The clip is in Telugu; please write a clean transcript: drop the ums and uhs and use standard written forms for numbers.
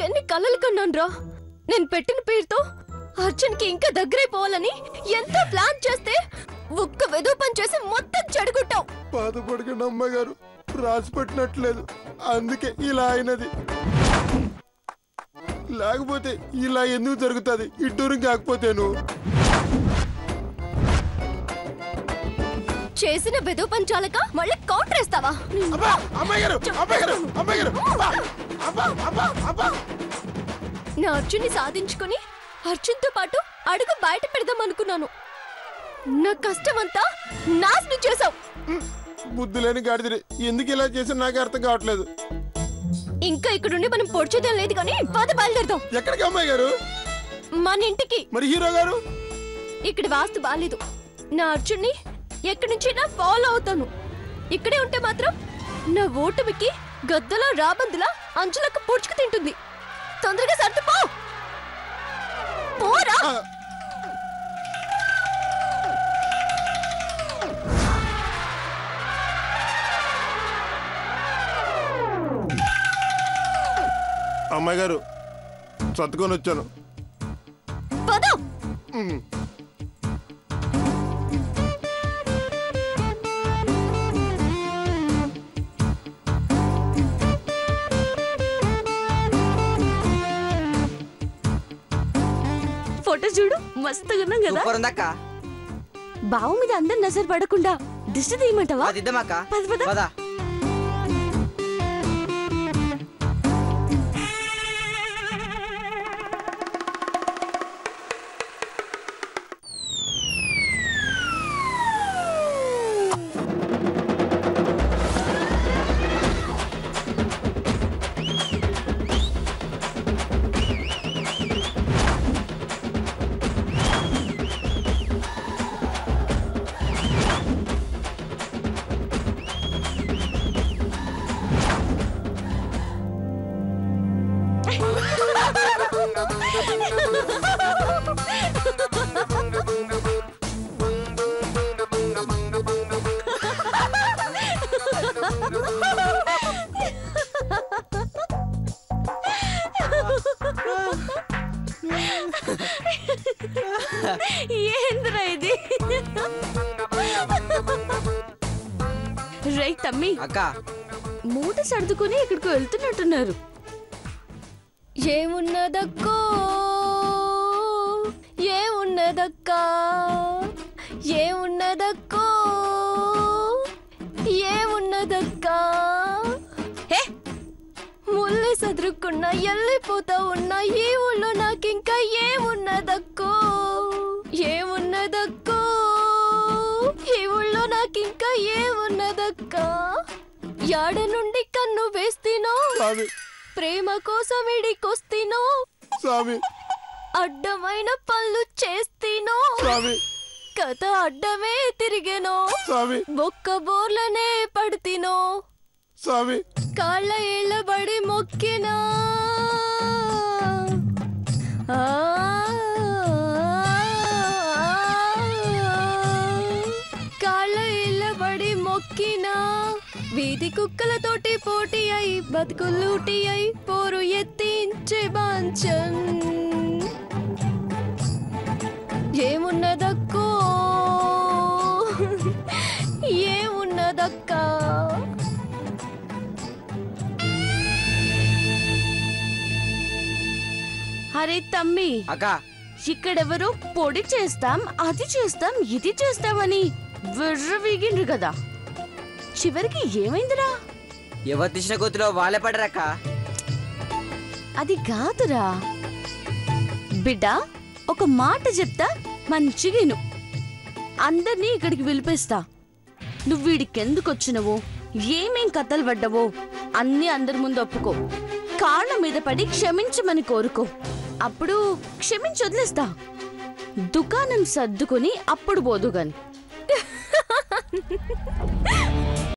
ఎన్ని కలలు కన్నాన్రా. నేను పెట్టిన పేరుతో అర్జున్కి ఇంకా దగ్గరైపోవాలని ఎంత ప్లాన్ చేస్తే ఒక్క వెదో పని చేసి మొత్తం చెడగొట్టావు. బాధపడకండి అమ్మగారు, రాసి పెట్టినట్లేదు, అందుకే ఇలా అయినది. లేకపోతే ఇలా ఎందుకు జరుగుతుంది? ఇడ్డూరం కాకపోతేను చేసిన వెదో పని చాలక మళ్ళీ కౌంటర్ వేస్తావా? నా అర్జున్ని సాధించుకుని అర్జున్తో పాటు అడుగు బయట పెడదాం అనుకున్నాను. నా కష్టమంతా నాశనం చేసావు. బుద్ధి లేని గాడిదరి, ఎందుకు ఇలా చేసి నాకు అర్థం కావట్లేదు. ఇంకా ఇక్కడుండి మనం పొడిచేదేం లేదు కానీ పద బయలుదేరదాం. ఎక్కడికి అమ్మాయి గారు? మన ఇంటికి. మరి హీరో గారు? ఇక్కడ వాస్తు బాలేదు. నా అర్జున్ని ఎక్కడి నుంచి నా ఫాలో అవుతాను. ఇక్కడే ఉంటే మాత్రం నా ఓటమికి గద్దలా రాబందులా అంచులకు పొడుచుకు తింటుంది. తొందరగా సర్దుపో. పోరా. అమ్మాయి గారు, సర్దుకొని వచ్చాను. పద. ఫోటో చూడు, మస్తుగా ఉన్నాం కదా. బావు మీద అందరు నజర్ పడకుండా దిష్టి తీయమంటావా? పద పద. ఏంద్రా ఇది? రై తమ్మి, మూట సర్దుకుని ఇక్కడికి వెళ్తున్నట్టున్నారు. ఏమున్నదక్కో, ఏమున్నదక్కా, ఏమున్నదక్కో, ఏమున్నదక్కా. ముళ్ళే సదురుకున్నా వెళ్ళిపోతా ఉన్నా ఈ ఊళ్ళో నాకింకా ఏమున్నదక్కో, ఏమున్నదక్కో, ఈ ఊళ్ళో నాకింకా ఏమున్నదక్కా. యాడ నుండి కన్ను వేస్తేనో ప్రేమ కోసం ఇడికొస్తేనో, అడ్డమైన పళ్ళు చేస్తేనో కథ అడ్డమే తిరిగేనో, బొక్క బోర్లనే పడితేనో, కాళ్ళ ఏళ్ళబడి మొక్కినా, కాళ్ళ ఏళ్ళబడి మొక్కినా, వీధి కుక్కలతోటి పోటీ అయి బతుకులూటి అయి పోరు ఎత్తించే బాంచన్. ఏమున్నదక్కో, ఏమున్నదక్కా. అరే తమ్మి, ఇక్కడెవరో పొడి చేస్తాం, అది చేస్తాం, ఇది చేస్తామని విర్రవీగిండ్రు కదా. చివరికి ఏమైందిరా? ఎవరు తీసిన గోతులో వాళ్ళే పడరక్క. అది కాదురా బిడ్డ, ఒక మాట చెప్తా మంచిగాను. అందరినీ ఇక్కడికి పిలిపిస్తా. నువ్వు వీడికెందుకు వచ్చినవో, ఏమేం కథలు పడ్డవో అన్నీ అందరి ముందు ఒప్పుకో. కాళ్ళ మీద పడి క్షమించమని కోరుకో. అప్పుడు క్షమించి వదిలేస్తా. దుకాణం సర్దుకుని అప్పుడు పోదు గాని.